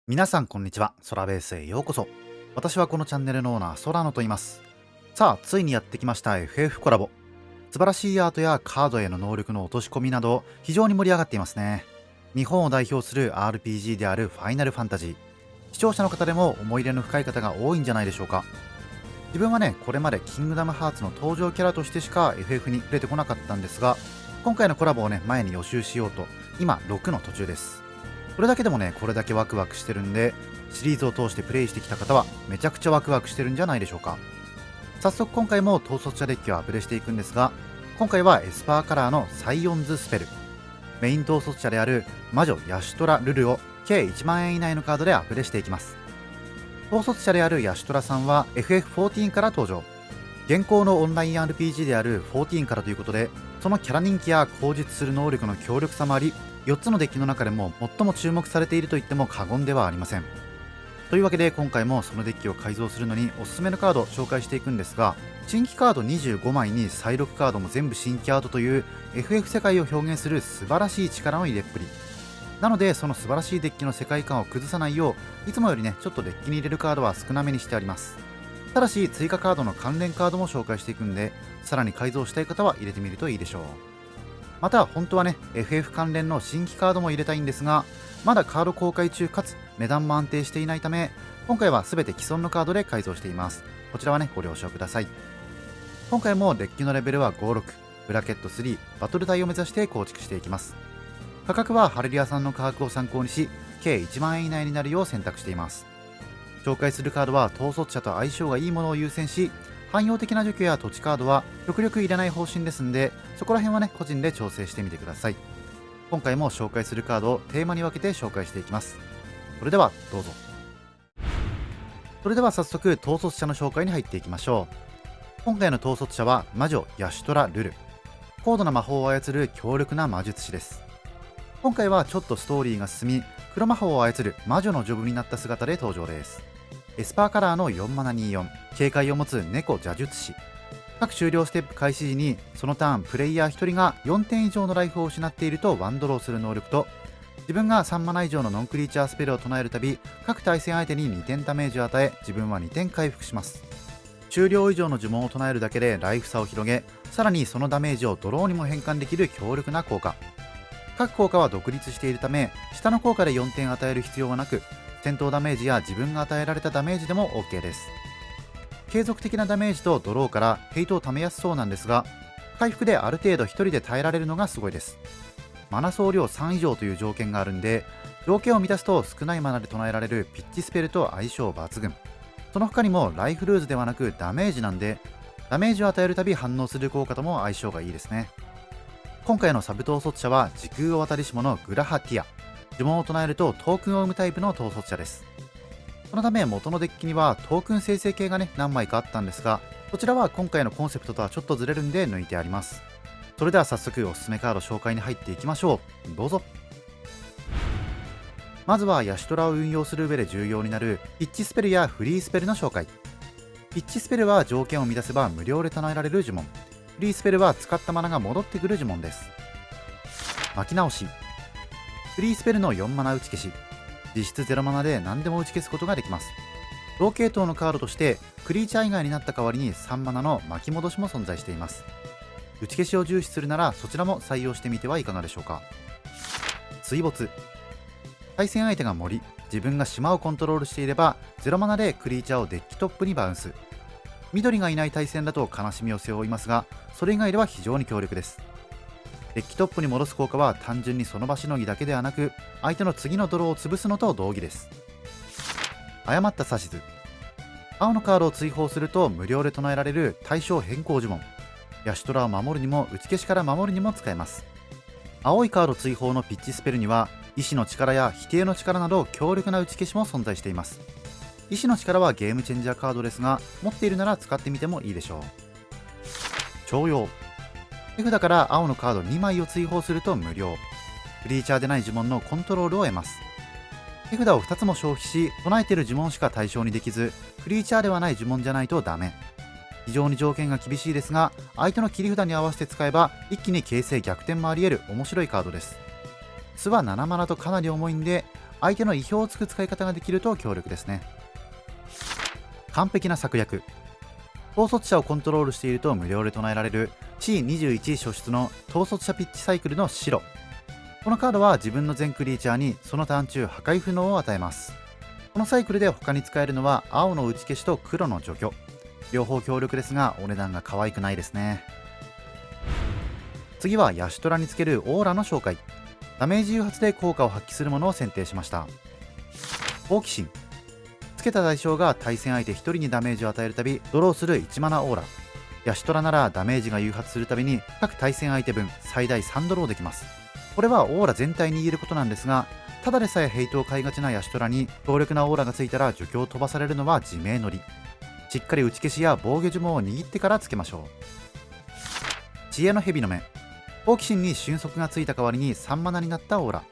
皆さんこんにちは。ソラベースへようこそ。私はこのチャンネルのオーナーソラノと言います。さあついにやってきました FF コラボ。素晴らしいアートやカードへの能力の落とし込みなど非常に盛り上がっていますね。日本を代表する RPG であるファイナルファンタジー、視聴者の方でも思い入れの深い方が多いんじゃないでしょうか。自分はね、これまでキングダムハーツの登場キャラとしてしか FF に触れてこなかったんですが、今回のコラボをね前に予習しようと今6の途中です。それだけでもね、これだけワクワクしてるんで、シリーズを通してプレイしてきた方はめちゃくちゃワクワクしてるんじゃないでしょうか。早速今回も統率者デッキをアップデしていくんですが、今回はエスパーカラーのサイオンズスペル、メイン統率者である魔女ヤシュトラルルを計1万円以内のカードでアップデしていきます。統率者であるヤシュトラさんは FF14 から登場。現行のオンライン RPG である14からということで、そのキャラ人気や口実する能力の強力さもあり、4つのデッキの中でも最も注目されていると言っても過言ではありません。というわけで今回もそのデッキを改造するのにおすすめのカードを紹介していくんですが、新規カード25枚に再録カードも全部新規アートという FF 世界を表現する素晴らしい力の入れっぷりなので、その素晴らしいデッキの世界観を崩さないよう、いつもよりねちょっとデッキに入れるカードは少なめにしてあります。ただし追加カードの関連カードも紹介していくんで、さらに改造したい方は入れてみるといいでしょう。また本当はね FF 関連の新規カードも入れたいんですが、まだカード公開中かつ値段も安定していないため、今回は全て既存のカードで改造しています。こちらはねご了承ください。今回もデッキのレベルは56、ブラケット3、バトル帯を目指して構築していきます。価格はハレリアさんの価格を参考にし、計1万円以内になるよう選択しています。紹介するカードは統率者と相性がいいものを優先し、汎用的な除去や土地カードは極力入れない方針ですんで、そこら辺はね個人で調整してみてください。今回も紹介するカードをテーマに分けて紹介していきます。それではどうぞ。それでは早速統率者の紹介に入っていきましょう。今回の統率者は魔女ヤシュトラルル。高度な魔法を操る強力な魔術師です。今回はちょっとストーリーが進み、黒魔法を操る魔女のジョブになった姿で登場です。エスパーカラーの4マナ24、警戒を持つ猫邪術師。各終了ステップ開始時にそのターンプレイヤー1人が4点以上のライフを失っているとワンドローする能力と、自分が3マナ以上のノンクリーチャースペルを唱えるたび各対戦相手に2点ダメージを与え、自分は2点回復します。終了以上の呪文を唱えるだけでライフ差を広げ、さらにそのダメージをドローにも変換できる強力な効果。各効果は独立しているため、下の効果で4点与える必要はなく、戦闘ダメージや自分が与えられたダメージでも OK です。継続的なダメージとドローからヘイトを貯めやすそうなんですが、回復である程度1人で耐えられるのがすごいです。マナ総量3以上という条件があるんで、条件を満たすと少ないマナで唱えられるピッチスペルと相性抜群。その他にもライフルーズではなくダメージなんで、ダメージを与えるたび反応する効果とも相性がいいですね。今回のサブ統率者は時空を渡りし者グラハティア。呪文を唱えるとトークンを生むタイプの統率者です。そのため元のデッキにはトークン生成系がね何枚かあったんですが、こちらは今回のコンセプトとはちょっとずれるんで抜いてあります。それでは早速おすすめカード紹介に入っていきましょう。どうぞ。まずはヤシュトラを運用する上で重要になるピッチスペルやフリースペルの紹介。ピッチスペルは条件を満たせば無料で唱えられる呪文。フリースペルは使ったマナが戻ってくる呪文です。巻き直し。フリースペルの4マナ打ち消し。実質0マナで何でも打ち消すことができます。同系統のカードとしてクリーチャー以外になった代わりに3マナの巻き戻しも存在しています。打ち消しを重視するならそちらも採用してみてはいかがでしょうか。水没。対戦相手が森、自分が島をコントロールしていれば0マナでクリーチャーをデッキトップにバウンス。緑がいない対戦だと悲しみを背負いますが、それ以外では非常に強力です。デッキトップに戻す効果は単純にその場しのぎだけではなく、相手の次のドローを潰すのと同義です。誤った指図。青のカードを追放すると無料で唱えられる対象変更呪文。ヤシュトラを守るにも打ち消しから守るにも使えます。青いカード追放のピッチスペルには意志の力や否定の力など強力な打ち消しも存在しています。意志の力はゲームチェンジャーカードですが、持っているなら使ってみてもいいでしょう。徴用。手札から青のカード2枚を追放すると無料。クリーチャーでない呪文のコントロールを得ます。手札を2つも消費し、唱えている呪文しか対象にできず、クリーチャーではない呪文じゃないとダメ。非常に条件が厳しいですが、相手の切り札に合わせて使えば一気に形勢逆転もあり得る面白いカードです。巣は7マナとかなり重いんで、相手の意表をつく使い方ができると強力ですね。完璧な策略。統率者をコントロールしていると無料で唱えられる C21 初出の統率者ピッチサイクルの白。このカードは自分の全クリーチャーにそのターン中破壊不能を与えます。このサイクルで他に使えるのは青の打ち消しと黒の除去。両方強力ですがお値段が可愛くないですね。次はヤシトラにつけるオーラの紹介。ダメージ誘発で効果を発揮するものを選定しました。好奇心。つけた対象が対戦相手1人にダメージを与えるたびドローする1マナオーラ。ヤシトラならダメージが誘発するたびに各対戦相手分最大3ドローできます。これはオーラ全体に言えることなんですが、ただでさえヘイトを買いがちなヤシトラに強力なオーラがついたら除去を飛ばされるのは自明のり。しっかり打ち消しや防御呪文を握ってからつけましょう。知恵の蛇の目。好奇心に瞬足がついた代わりに3マナになったオーラ。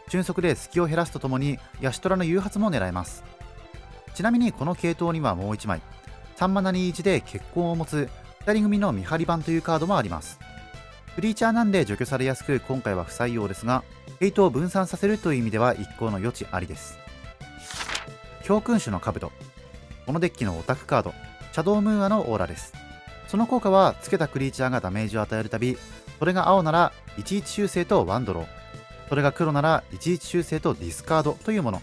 瞬足で隙を減らすとともにヤシトラの誘発も狙えます。ちなみにこの系統にはもう1枚3マナに1で結婚を持つ2人組の見張り版というカードもあります。クリーチャーなんで除去されやすく今回は不採用ですが、ヘイトを分散させるという意味では一向の余地ありです。教訓種の兜。このデッキのオタクカードシャドウムーアのオーラです。その効果はつけたクリーチャーがダメージを与えるたび、それが青なら11修正と1ドロー、それが黒なら11修正とディスカードというもの。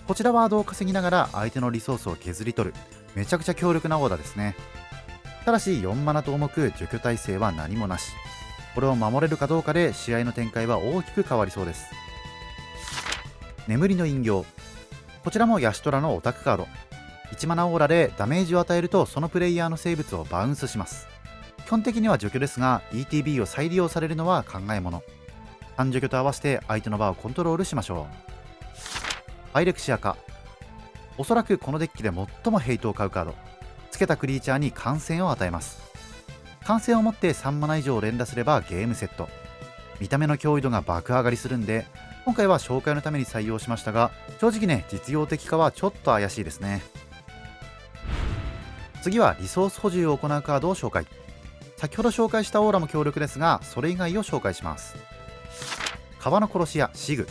こちらワードを稼ぎながら相手のリソースを削り取るめちゃくちゃ強力なオーラですね。ただし4マナと重く除去耐性は何もなし。これを守れるかどうかで試合の展開は大きく変わりそうです。眠りの飲形。こちらもヤシトラのオタクカード1マナオーラでダメージを与えるとそのプレイヤーの生物をバウンスします。基本的には除去ですが ETB を再利用されるのは考えもの。単除去と合わせて相手の場をコントロールしましょう。ファイレクシアか。おそらくこのデッキで最もヘイトを買うカード。つけたクリーチャーに感染を与えます。感染を持って3マナ以上連打すればゲームセット。見た目の脅威度が爆上がりするんで今回は紹介のために採用しましたが、正直ね実用的かはちょっと怪しいですね。次はリソース補充を行うカードを紹介。先ほど紹介したオーラも強力ですがそれ以外を紹介します。川の殺し屋シグ。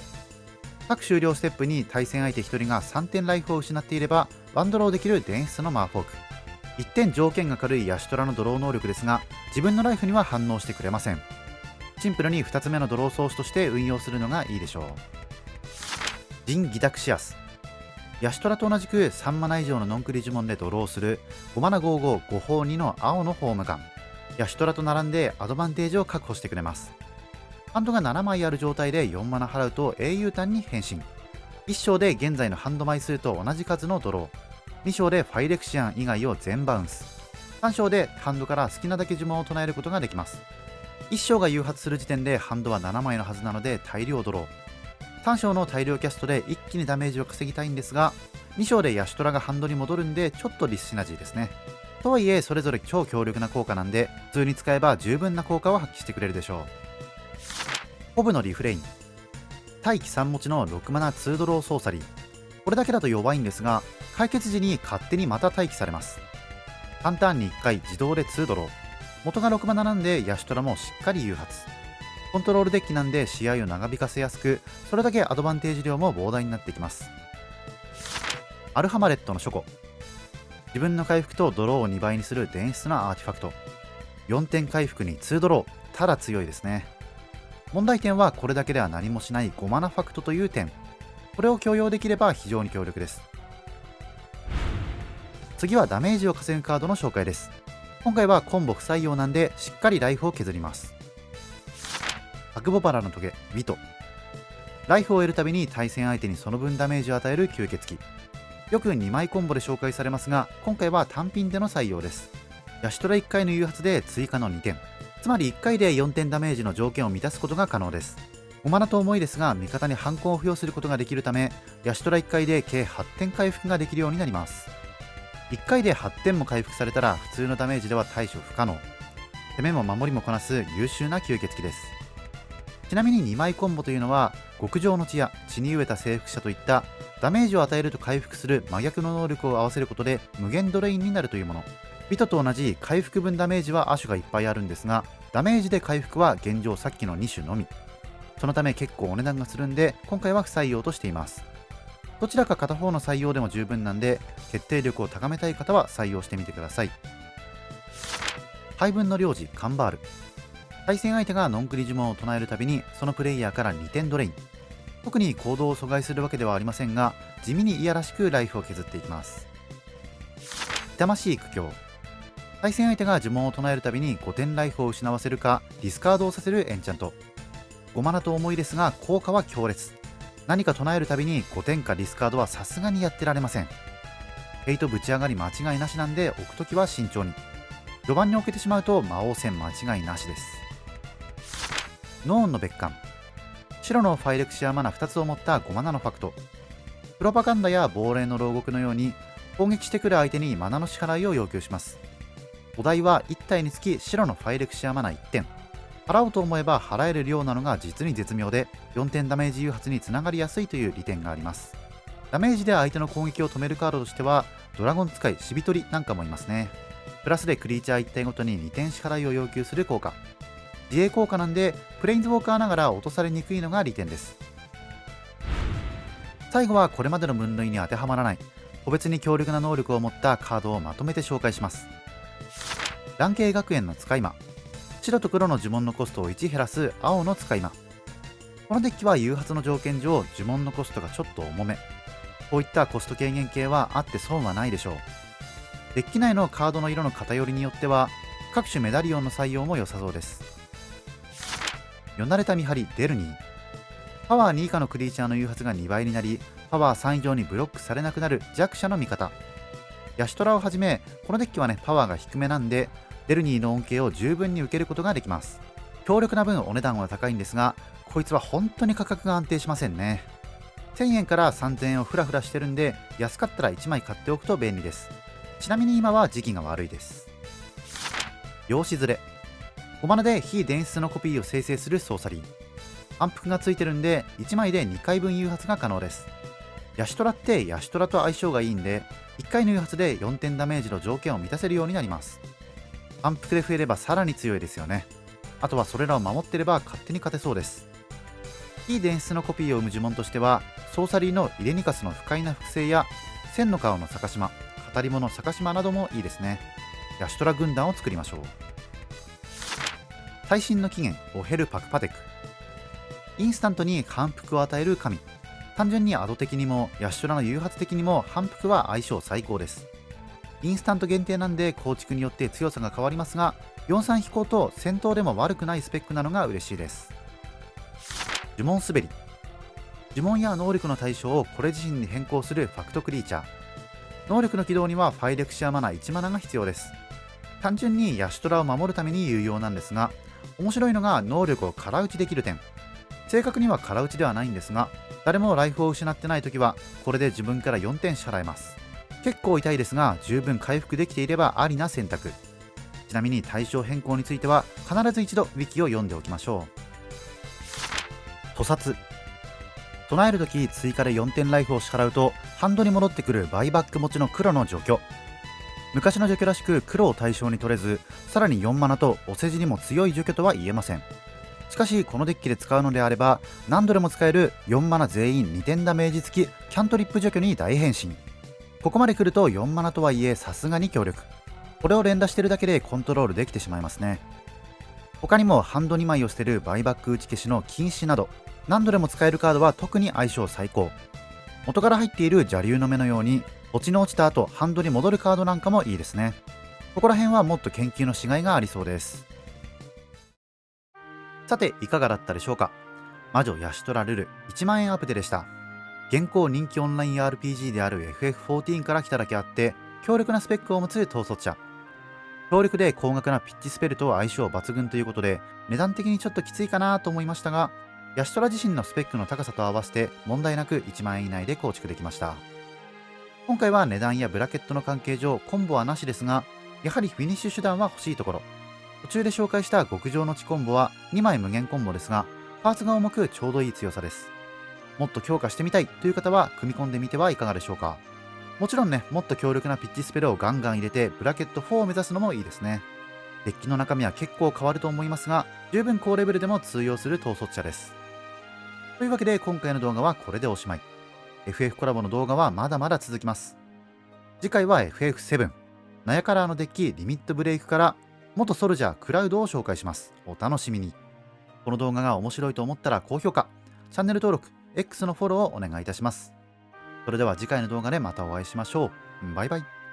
各終了ステップに対戦相手1人が3点ライフを失っていればワンドローできる電出のマーフォーク。1点条件が軽いヤシトラのドロー能力ですが自分のライフには反応してくれません。シンプルに2つ目のドローソースとして運用するのがいいでしょう。ジン・ギタクシアス。ヤシトラと同じく3マナ以上のノンクリ呪文でドローする5マナ55、5法2の青のホームガン。ヤシトラと並んでアドバンテージを確保してくれます。ハンドが7枚ある状態で4マナ払うと英雄弾に変身。1章で現在のハンド枚数と同じ数のドロー。2章でファイレクシアン以外を全バウンス。3章でハンドから好きなだけ呪文を唱えることができます。1章が誘発する時点でハンドは7枚のはずなので大量ドロー。3章の大量キャストで一気にダメージを稼ぎたいんですが、2章でヤシトラがハンドに戻るんでちょっとリスシナジーですね。とはいえそれぞれ超強力な効果なんで普通に使えば十分な効果を発揮してくれるでしょう。ホブのリフレイン。大気3持ちの6マナ2ドローソーサリー。これだけだと弱いんですが解決時に勝手にまた待機されます。3ターンに1回自動で2ドロー。元が6マナなんでヤシトラもしっかり誘発。コントロールデッキなんで試合を長引かせやすく、それだけアドバンテージ量も膨大になってきます。アルハマレットの書庫。自分の回復とドローを2倍にする電出なアーティファクト。4点回復に2ドロー。ただ強いですね。問題点はこれだけでは何もしない5マナファクトという点。これを許容できれば非常に強力です。次はダメージを稼ぐカードの紹介です。今回はコンボ不採用なんでしっかりライフを削ります。白母バラのトゲウィト。ライフを得るたびに対戦相手にその分ダメージを与える吸血鬼。よく2枚コンボで紹介されますが今回は単品での採用です。ヤシトラ1回の誘発で追加の2点、つまり1回で4点ダメージの条件を満たすことが可能です。5マナと重いですが味方に反抗を付与することができるためヤシトラ1回で計8点回復ができるようになります。1回で8点も回復されたら普通のダメージでは対処不可能。攻めも守りもこなす優秀な吸血鬼です。ちなみに2枚コンボというのは極上の血や血に飢えた征服者といったダメージを与えると回復する真逆の能力を合わせることで無限ドレインになるというもの。ビトと同じ回復分ダメージは亜種がいっぱいあるんですがダメージで回復は現状さっきの2種のみ。そそのため結構お値段がするんで、今回は不採用としています。どちらか片方の採用でも十分なんで、決定力を高めたい方は採用してみてください。配分の領事カンバール。対戦相手がノンクリ呪文を唱えるたびにそのプレイヤーから2点ドレイン。特に行動を阻害するわけではありませんが、地味にいやらしくライフを削っていきます。痛ましい苦境。対戦相手が呪文を唱えるたびに5点ライフを失わせるかディスカードをさせるエンチャント。5マナと重いですが効果は強烈。何か唱えるたびに5点かディスカードはさすがにやってられません。ヘイトぶち上がり間違いなしなんで、置くときは慎重に。序盤に置けてしまうと魔王戦間違いなしです。ノーンの別館。白のファイレクシアマナ2つを持った5マナのファクト。プロパガンダや亡霊の牢獄のように攻撃してくる相手にマナの支払いを要求します。お題は1体につき白のファイレクシアマナ1点。払おうと思えば払える量なのが実に絶妙で、4点ダメージ誘発につながりやすいという利点があります。ダメージで相手の攻撃を止めるカードとしてはドラゴン使いシビトリなんかもいますね。プラスでクリーチャー1体ごとに2点支払いを要求する効果。自衛効果なんでプレインズウォーカーながら落とされにくいのが利点です。最後はこれまでの分類に当てはまらない個別に強力な能力を持ったカードをまとめて紹介します。蘭渓学園の使い魔。白と黒の呪文のコストを1減らす青の使い魔。このデッキは誘発の条件上呪文のコストがちょっと重め。こういったコスト軽減系はあって損はないでしょう。デッキ内のカードの色の偏りによっては各種メダリオンの採用も良さそうです。よなれた見張りデルニー。パワー2以下のクリーチャーの誘発が2倍になり、パワー3以上にブロックされなくなる弱者の味方。ヤシトラをはじめこのデッキはねパワーが低めなんで、デルニーの恩恵を十分に受けることができます。強力な分お値段は高いんですが、こいつは本当に価格が安定しませんね。1000円から3000円をフラフラしてるんで、安かったら1枚買っておくと便利です。ちなみに今は時期が悪いです。養子連れ。5マナで非伝説のコピーを生成するソーサリー。反復がついてるんで1枚で2回分誘発が可能です。ヤシトラってヤシトラと相性がいいんで、1回の誘発で4点ダメージの条件を満たせるようになります。反復で増えればさらに強いですよね。あとはそれらを守ってれば勝手に勝てそうです。非伝説のコピーを生む呪文としてはソーサリーのイレニカスの不快な複製や千の顔の逆島、語り物逆島などもいいですね。ヤシトラ軍団を作りましょう。最新の起源オヘルパクパテク。インスタントに反復を与える神。単純にアド的にもヤシトラの誘発的にも反復は相性最高です。インスタント限定なんで構築によって強さが変わりますが、43飛行と戦闘でも悪くないスペックなのが嬉しいです。呪文滑り。呪文や能力の対象をこれ自身に変更するファクトクリーチャー。能力の起動にはファイレクシアマナ1マナが必要です。単純にヤシトラを守るために有用なんですが、面白いのが能力を空打ちできる点。正確には空打ちではないんですが、誰もライフを失ってない時はこれで自分から4点支払えます。結構痛いですが十分回復できていればありな選択。ちなみに対象変更については必ず一度ウィキを読んでおきましょう。屠殺。唱えるとき追加で4点ライフを支払うとハンドに戻ってくるバイバック持ちの黒の除去。昔の除去らしく黒を対象に取れず、さらに4マナとお世辞にも強い除去とは言えません。しかしこのデッキで使うのであれば何度でも使える4マナ全員2点ダメージ付きキャントリップ除去に大変身。ここまで来ると4マナとはいえさすがに強力。これを連打してるだけでコントロールできてしまいますね。他にもハンド2枚を捨てるバイバック打ち消しの禁止など何度でも使えるカードは特に相性最高。元から入っている邪竜の目のように落ちの落ちた後ハンドに戻るカードなんかもいいですね。ここら辺はもっと研究のしがいがありそうです。さていかがだったでしょうか。魔女ヤシトラルル1万円アップデでした。現行人気オンライン RPG である FF14 から来ただけあって強力なスペックを持つ統率者。強力で高額なピッチスペルと相性抜群ということで値段的にちょっときついかなと思いましたが、ヤシトラ自身のスペックの高さと合わせて問題なく1万円以内で構築できました。今回は値段やブラケットの関係上コンボはなしですが、やはりフィニッシュ手段は欲しいところ。途中で紹介した極上の地コンボは2枚無限コンボですが、パーツが重くちょうどいい強さです。もっと強化してみたいという方は組み込んでみてはいかがでしょうか。もちろんね、もっと強力なピッチスペルをガンガン入れてブラケット4を目指すのもいいですね。デッキの中身は結構変わると思いますが、十分高レベルでも通用する統率者です。というわけで今回の動画はこれでおしまい。FF コラボの動画はまだまだ続きます。次回は FF7、ナヤカラーのデッキリミットブレイクから元ソルジャークラウドを紹介します。お楽しみに。この動画が面白いと思ったら高評価、チャンネル登録、X のフォローをお願いいたします。それでは次回の動画でまたお会いしましょう。バイバイ。